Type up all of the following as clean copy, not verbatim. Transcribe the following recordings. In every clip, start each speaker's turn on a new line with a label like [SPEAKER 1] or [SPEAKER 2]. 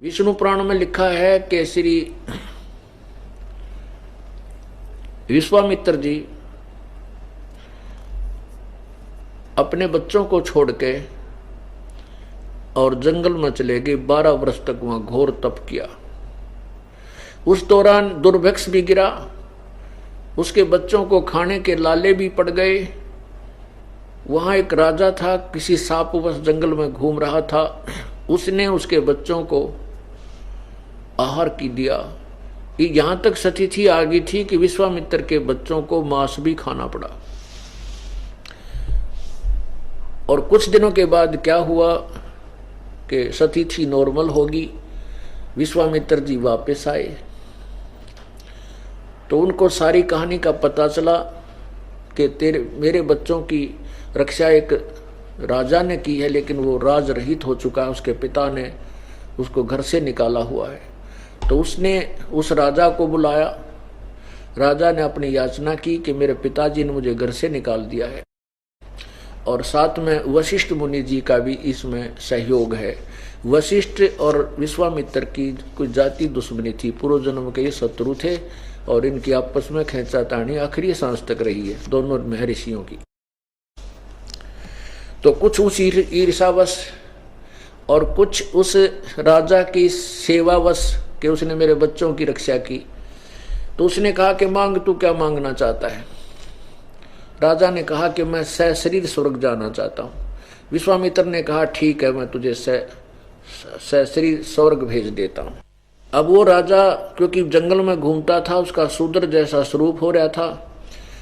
[SPEAKER 1] विष्णु पुराण में लिखा है कि श्री विश्वामित्र जी अपने बच्चों को छोड़ के और जंगल में चले गए। 12 वर्ष तक वहां घोर तप किया। उस दौरान दुर्भिक्ष भी गिरा, उसके बच्चों को खाने के लाले भी पड़ गए। वहां एक राजा था, किसी सापवश जंगल में घूम रहा था। उसने उसके बच्चों को आहार की दिया। यहां तक स्थिति आ गई थी कि विश्वामित्र के बच्चों को मांस भी खाना पड़ा। और कुछ दिनों के बाद क्या हुआ कि स्थिति नॉर्मल होगी। विश्वामित्र जी वापस आए तो उनको सारी कहानी का पता चला कि मेरे बच्चों की रक्षा एक राजा ने की है, लेकिन वो राज रहित हो चुका है। उसके पिता ने उसको घर से निकाला हुआ है। तो उसने उस राजा को बुलाया। राजा ने अपनी याचना की कि मेरे पिताजी ने मुझे घर से निकाल दिया है, और साथ में वशिष्ठ मुनि जी का भी इसमें सहयोग है। वशिष्ठ और विश्वामित्र की कुछ जाति दुश्मनी थी, पूर्व जन्म के ये शत्रु थे, और इनकी आपस में खींचातानी आखिरी सांस तक रही है दोनों महर्षियों की। तो कुछ उस ईर्षावश और कुछ उस राजा की सेवावश कि उसने मेरे बच्चों की रक्षा की। तो उसने कहा कि मांग, तू क्या मांगना चाहता है? राजा ने कहा कि मैं सशरीर स्वर्ग जाना चाहता हूं। विश्वामित्र ने कहा ठीक है, मैं तुझे सशरीर स्वर्ग भेज देता हूं। अब वो राजा क्योंकि जंगल में घूमता था, उसका शूद्र जैसा स्वरूप हो रहा था।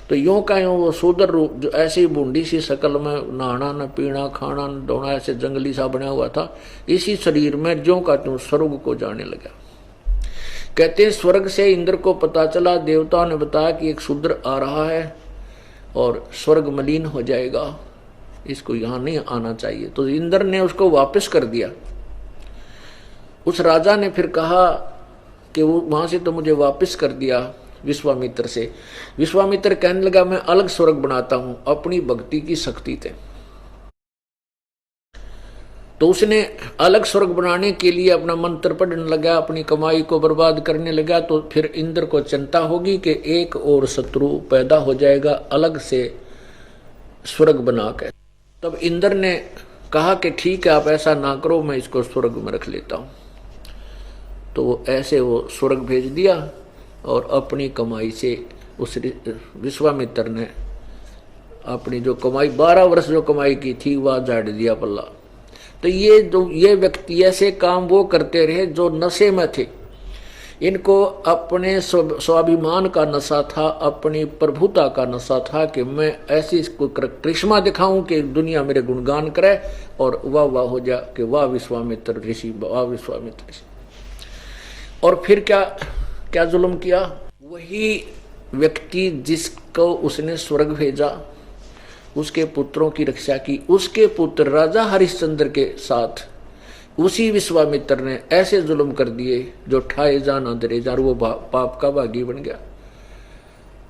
[SPEAKER 1] तो यूं का यूं वो शूद्र रूप, जो ऐसी बूंदी सी शकल में, नहाना न पीना खाना न धोना, ऐसे जंगली सा बना हुआ था, इसी शरीर में ज्यों का त्यों स्वर्ग को जाने लगा। कहते हैं स्वर्ग से इंद्र को पता चला, देवताओं ने बताया कि एक शूद्र आ रहा है और स्वर्ग मलिन हो जाएगा, इसको यहां नहीं आना चाहिए। तो इंद्र ने उसको वापस कर दिया। उस राजा ने फिर कहा कि वो वहां से तो मुझे वापस कर दिया विश्वामित्र से। विश्वामित्र कहने लगा मैं अलग स्वर्ग बनाता हूं अपनी भक्ति की शक्ति से। तो उसने अलग स्वर्ग बनाने के लिए अपना मंत्र पढ़ने लगा, अपनी कमाई को बर्बाद करने लगा। तो फिर इंद्र को चिंता होगी कि एक और शत्रु पैदा हो जाएगा अलग से स्वर्ग बनाकर। तब इंद्र ने कहा कि ठीक है, आप ऐसा ना करो, मैं इसको स्वर्ग में रख लेता हूं। तो ऐसे वो स्वर्ग भेज दिया, और अपनी कमाई से उस विश्वामित्र ने अपनी जो कमाई 12 वर्ष जो कमाई की थी वह झाड़ दिया पल्ला। तो ये व्यक्ति ऐसे काम वो करते रहे जो नशे में थे। इनको अपने स्वाभिमान का नशा था, अपनी प्रभुता का नशा था कि मैं ऐसी करिश्मा दिखाऊं कि दुनिया मेरे गुणगान करे और वाह वाह हो जा कि वाह विश्वामित्र ऋषि, वाह विश्वामित्र ऋषि। और फिर क्या जुल्म किया? वही व्यक्ति जिसको उसने स्वर्ग भेजा, उसके पुत्रों की रक्षा की, उसके पुत्र राजा हरिश्चंद्र के साथ उसी विश्वामित्र ने ऐसे जुल्म कर दिए जो ठाए जाना दरे जा, वो पाप का भागी बन गया।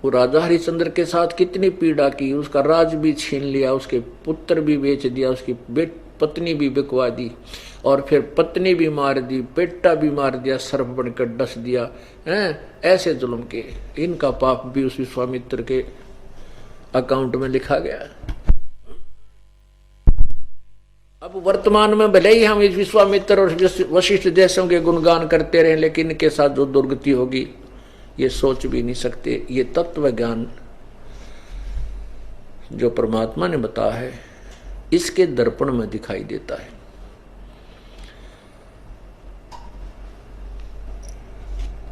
[SPEAKER 1] वो राजा हरिश्चंद्र के साथ कितनी पीड़ा की, उसका राज भी छीन लिया, उसके पुत्र भी बेच दिया, उसकी पत्नी भी बिकवा दी, और फिर पत्नी भी मार दी, बेटा भी मार दिया, सर्प बनकर डस दिया। ऐसे जुल्म के इनका पाप भी उस विश्वामित्र के अकाउंट में लिखा गया। अब वर्तमान में भले ही हम इस विश्वामित्र और वशिष्ठ जैसों के गुणगान करते रहे, लेकिन इनके साथ जो दुर्गति होगी ये सोच भी नहीं सकते। ये तत्व ज्ञान जो परमात्मा ने बताया है, इसके दर्पण में दिखाई देता है।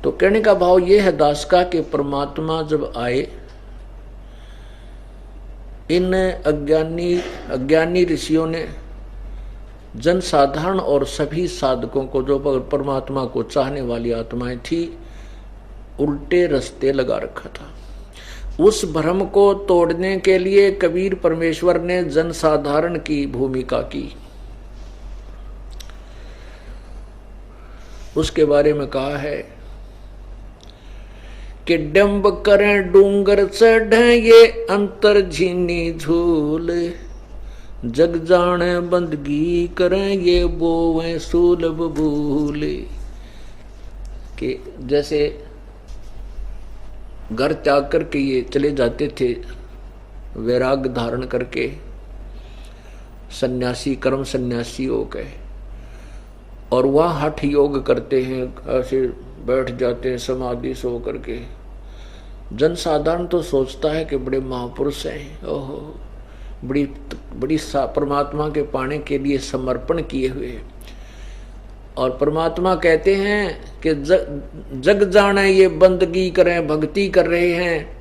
[SPEAKER 1] तो कहने का भाव यह है दास का कि परमात्मा जब आए, इन अज्ञानी ऋषियों ने जनसाधारण और सभी साधकों को, जो परमात्मा को चाहने वाली आत्माएं थी, उल्टे रास्ते लगा रखा था। उस भ्रम को तोड़ने के लिए कबीर परमेश्वर ने जनसाधारण की भूमिका की। उसके बारे में कहा है कि डंब करें डूंगर चढ़े ये अंतर झीनी झूल, जग जाने बंदगी करें ये बोवें सुलभ भूले। कि जैसे घर त्याग करके ये चले जाते थे वैराग्य धारण करके, सन्यासी कर्म सन्यासी हो गए, और वह हठ योग करते हैं, ऐसे बैठ जाते हैं समाधि सो करके। जनसाधारण तो सोचता है कि बड़े महापुरुष हैं, ओहो बड़ी बड़ी परमात्मा के पाने के लिए समर्पण किए हुए। और परमात्मा कहते हैं कि जग जाने ये बंदगी करें, भक्ति कर रहे हैं,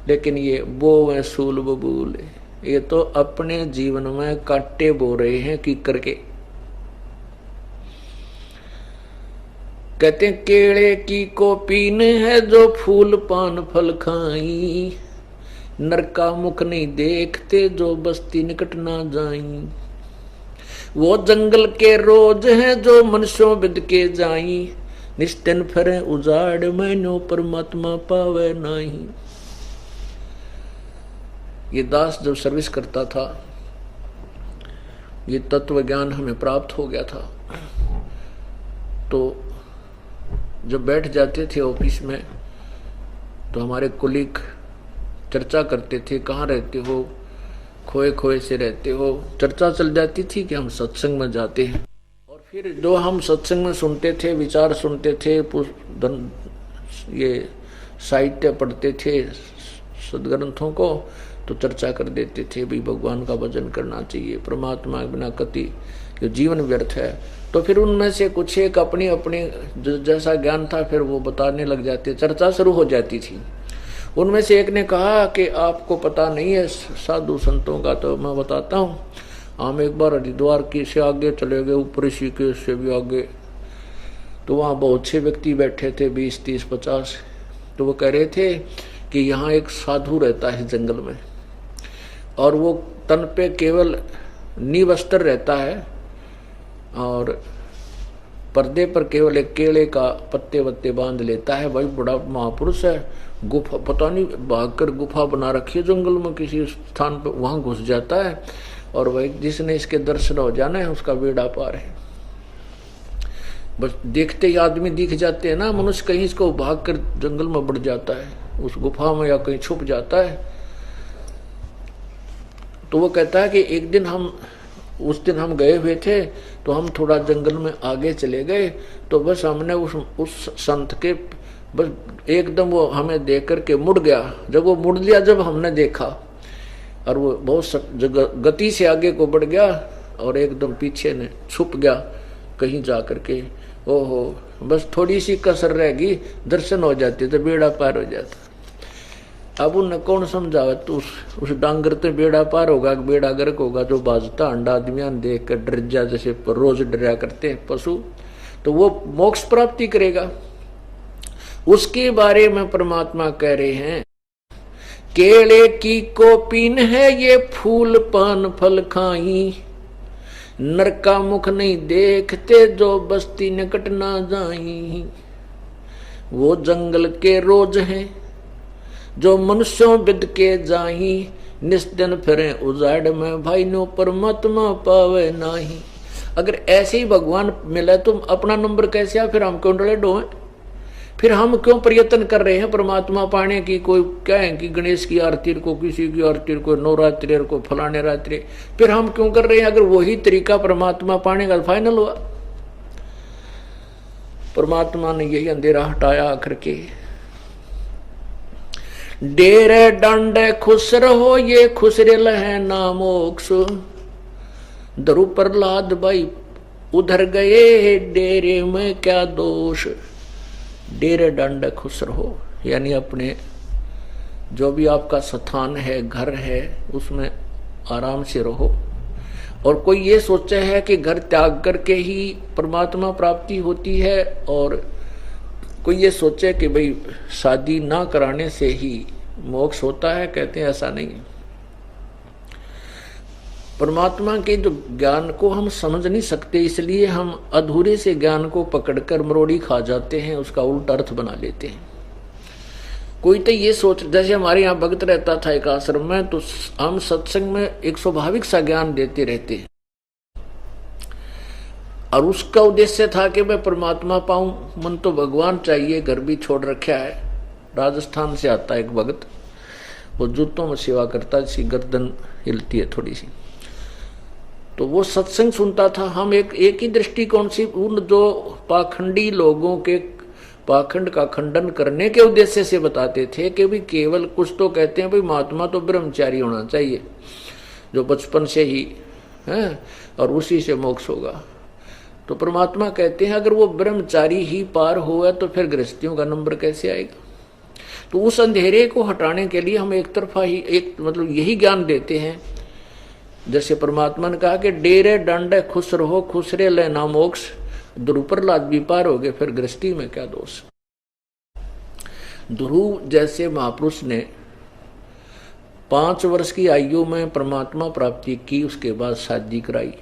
[SPEAKER 1] लेकिन ये बोवें सूल बबूल, ये तो अपने जीवन में काटे बो रहे हैं की करके। कहते हैं केले की को पीने है जो फूल पान फल खाई, नरका मुख नहीं देखते जो बस्ती निकट ना जाई। वो जंगल के रोज हैं जो मनुष्यों बिद के जाई, निस्तेन फिरे उजाड़ मैनो परमात्मा पावे नहीं। ये दास जब सर्विस करता था, ये तत्व ज्ञान हमें प्राप्त हो गया था, तो जब बैठ जाते थे ऑफिस में तो हमारे कुलीग चर्चा करते थे, कहाँ रहते हो, खोए खोए से रहते हो। चर्चा चल जाती थी कि हम सत्संग में जाते हैं, और फिर जो हम सत्संग में सुनते थे, विचार सुनते थे, ये साहित्य पढ़ते थे सदग्रंथों को, तो चर्चा कर देते थे भाई भगवान का भजन करना चाहिए, परमात्मा के बिना कति जो जीवन व्यर्थ है। तो फिर उनमें से कुछ एक अपनी अपनी जैसा ज्ञान था फिर वो बताने लग जाते, चर्चा शुरू हो जाती थी। उनमें से एक ने कहा कि आपको पता नहीं है साधु संतों का, तो मैं बताता हूँ। हम एक बार हरिद्वार की से आगे चले गए, ऊपर ऋषिकेश से भी आगे, तो वहाँ बहुत से व्यक्ति बैठे थे, 20, 30, 50। तो वो कह रहे थे कि यहाँ एक साधु रहता है जंगल में, और वो तन पे केवल निवस्त्र रहता है, और पर्दे पर केवल एक केले का पत्ते वत्ते बांध लेता है। भाई बड़ा महापुरुष है, गुफा पता नहीं भागकर गुफा बना रखी है जंगल में किसी स्थान पर, वहां घुस जाता है, और वही जिसने इसके दर्शन हो जाना है उसका बेड़ा पार है। बस देखते ही आदमी दिख जाते हैं ना, मनुष्य कहीं इसको भागकर जंगल में बढ़ जाता है, उस गुफा में या कहीं छुप जाता है। तो वो कहता है कि एक दिन उस दिन हम गए हुए थे, तो हम थोड़ा जंगल में आगे चले गए, तो बस हमने उस संत के बस एकदम वो हमें देख करके मुड़ गया। जब वो मुड़ लिया, जब हमने देखा, और वो बहुत गति से आगे को बढ़ गया और एकदम पीछे ने छुप गया कहीं जा करके। ओहो, बस थोड़ी सी कसर रहेगी, दर्शन हो जाते तो बेड़ा पार हो जाता। अब उन्हें कौन समझावे, तो उस डांगर तो बेड़ा पार होगा, बेड़ा गर्क होगा, जो बाजता अंडा आदमियां देख कर डर जा, जैसे रोज डरा करते हैं पशु, तो वो मोक्ष प्राप्ति करेगा। उसके बारे में परमात्मा कह रहे हैं, केले की कोपीन है ये फूल पान फल खाई, नरका मुख नहीं देखते जो बस्ती निकट ना जाई। वो जंगल के रोज हैं जो मनुष्यों बिद के जाही, निस्दिन फिरे उजाड़ में भाई नो परमात्मा पावे नाही। अगर ऐसे ही भगवान मिले तो अपना नंबर कैसे आ, फिर हम क्यों डले डोए, फिर हम क्यों प्रयत्न कर रहे हैं परमात्मा पाने की। कोई क्या है कि गणेश की आरती को, किसी की आरती को, नवरात्रि को, फलाने रात्रि, फिर हम क्यों कर रहे हैं अगर वही तरीका परमात्मा पाने का फाइनल हुआ। परमात्मा ने यही अंधेरा हटाया आकर के। डेरे डांडे खुश रहो ये खुसरेल है ना मोक्ष, दरु प्रहलाद भाई उधर गए डेरे में क्या दोष। डेरे डांडे खुश रहो, यानी अपने जो भी आपका स्थान है, घर है, उसमें आराम से रहो। और कोई ये सोचा है कि घर त्याग करके ही परमात्मा प्राप्ति होती है, और कोई ये सोचे कि भाई शादी ना कराने से ही मोक्ष होता है, कहते हैं ऐसा नहीं। परमात्मा के जो ज्ञान को हम समझ नहीं सकते, इसलिए हम अधूरे से ज्ञान को पकड़कर मरोड़ी खा जाते हैं, उसका उल्टा अर्थ बना लेते हैं। कोई तो ये सोच, जैसे हमारे यहाँ भक्त रहता था एक आश्रम में, तो हम सत्संग में एक स्वाभाविक सा ज्ञान देते रहते, और उसका उद्देश्य था कि मैं परमात्मा पाऊं, मन तो भगवान चाहिए, घर भी छोड़ रखा है। राजस्थान से आता है एक भक्त, वो जूतों में सेवा करता है, जिसकी गर्दन हिलती है थोड़ी सी, तो वो सत्संग सुनता था। हम एक ही दृष्टिकोण से उन जो पाखंडी लोगों के पाखंड का खंडन करने के उद्देश्य से बताते थे कि भी केवल कुछ तो कहते हैं भाई महात्मा तो ब्रह्मचारी होना चाहिए, जो बचपन से ही है और उसी से मोक्ष होगा। तो परमात्मा कहते हैं अगर वो ब्रह्मचारी ही पार हुआ तो फिर गृहस्थियों का नंबर कैसे आएगा। तो उस अंधेरे को हटाने के लिए हम एक तरफा ही मतलब यही ज्ञान देते हैं, जैसे परमात्मा ने कहा कि डेरे डंडे खुश रहो, खुश रे ले ना मोक्ष, ध्रुव भी पार हो गए, फिर गृहस्थी में क्या दोष। ध्रुव जैसे महापुरुष ने 5 वर्ष की आयु में परमात्मा प्राप्ति की, उसके बाद शादी कराई,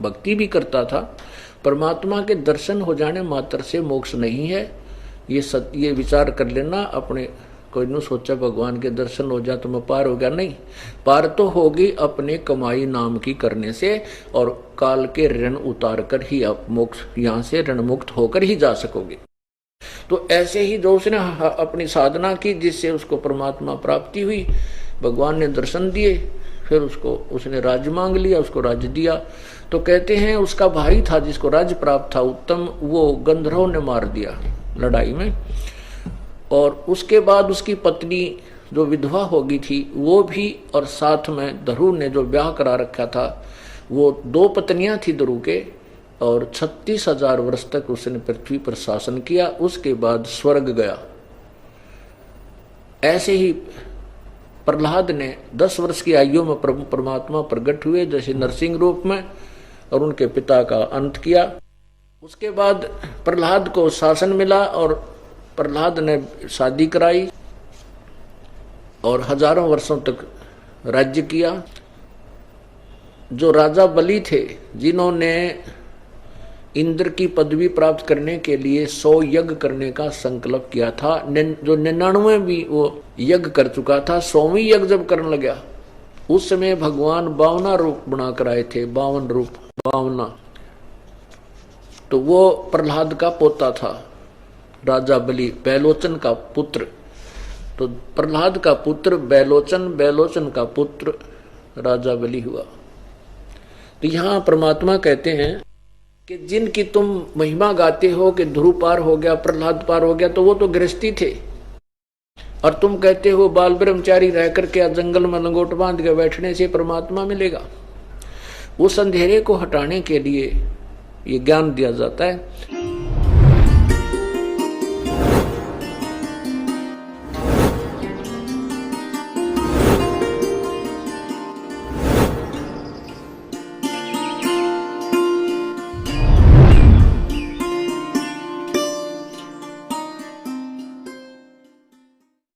[SPEAKER 1] भक्ति भी करता था। परमात्मा के दर्शन हो जाने मात्र से मोक्ष नहीं है, ये विचार कर लेना अपने। कोई न सोचा भगवान के दर्शन हो जाए तो मैं पार हो गया, नहीं, पार तो होगी अपने कमाई नाम की करने से, और काल के ऋण उतार कर ही आप मोक्ष, यहाँ से ऋण मुक्त होकर ही जा सकोगे। तो ऐसे ही जो उसने अपनी साधना की, जिससे उसको परमात्मा प्राप्ति हुई, भगवान ने दर्शन दिए, फिर उसने राज्य मांग लिया, उसको राज्य दिया। तो कहते हैं उसका भाई था जिसको राज्य प्राप्त था उत्तम, वो गंधर्व ने मार दिया लड़ाई में, और उसके बाद उसकी पत्नी जो विधवा हो गई थी वो भी, और साथ में ध्रुव ने जो ब्याह करा रखा था, वो 2 पत्नियां थी ध्रुव के, और 36,000 वर्ष तक उसने पृथ्वी पर शासन किया, उसके बाद स्वर्ग गया। ऐसे ही प्रहलाद ने 10 वर्ष की आयु में परमात्मा प्रकट हुए जैसे नरसिंह रूप में, और उनके पिता का अंत किया। उसके बाद प्रहलाद को शासन मिला और प्रहलाद ने शादी कराई और हजारों वर्षों तक राज्य किया। जो राजा बलि थे, जिन्होंने इंद्र की पदवी प्राप्त करने के लिए 100 यज्ञ करने का संकल्प किया था, जो 99 भी वो यज्ञ कर चुका था, 100वीं यज्ञ जब करने लगा, उस समय भगवान 52 रूप बना कर आए थे, 52 रूप, 52। तो वो प्रहलाद का पोता था, राजा बलि, बैलोचन का पुत्र। तो प्रहलाद का पुत्र बैलोचन, बैलोचन का पुत्र राजा बलि हुआ। तो यहाँ परमात्मा कहते हैं कि जिनकी तुम महिमा गाते हो कि ध्रुव पार हो गया, प्रहलाद पार हो गया, तो वो तो गृहस्थी थे, और तुम कहते हो बाल ब्रह्मचारी रह करके जंगल में लंगोट बांध के बैठने से परमात्मा मिलेगा। उस अंधेरे को हटाने के लिए ये ज्ञान दिया जाता है।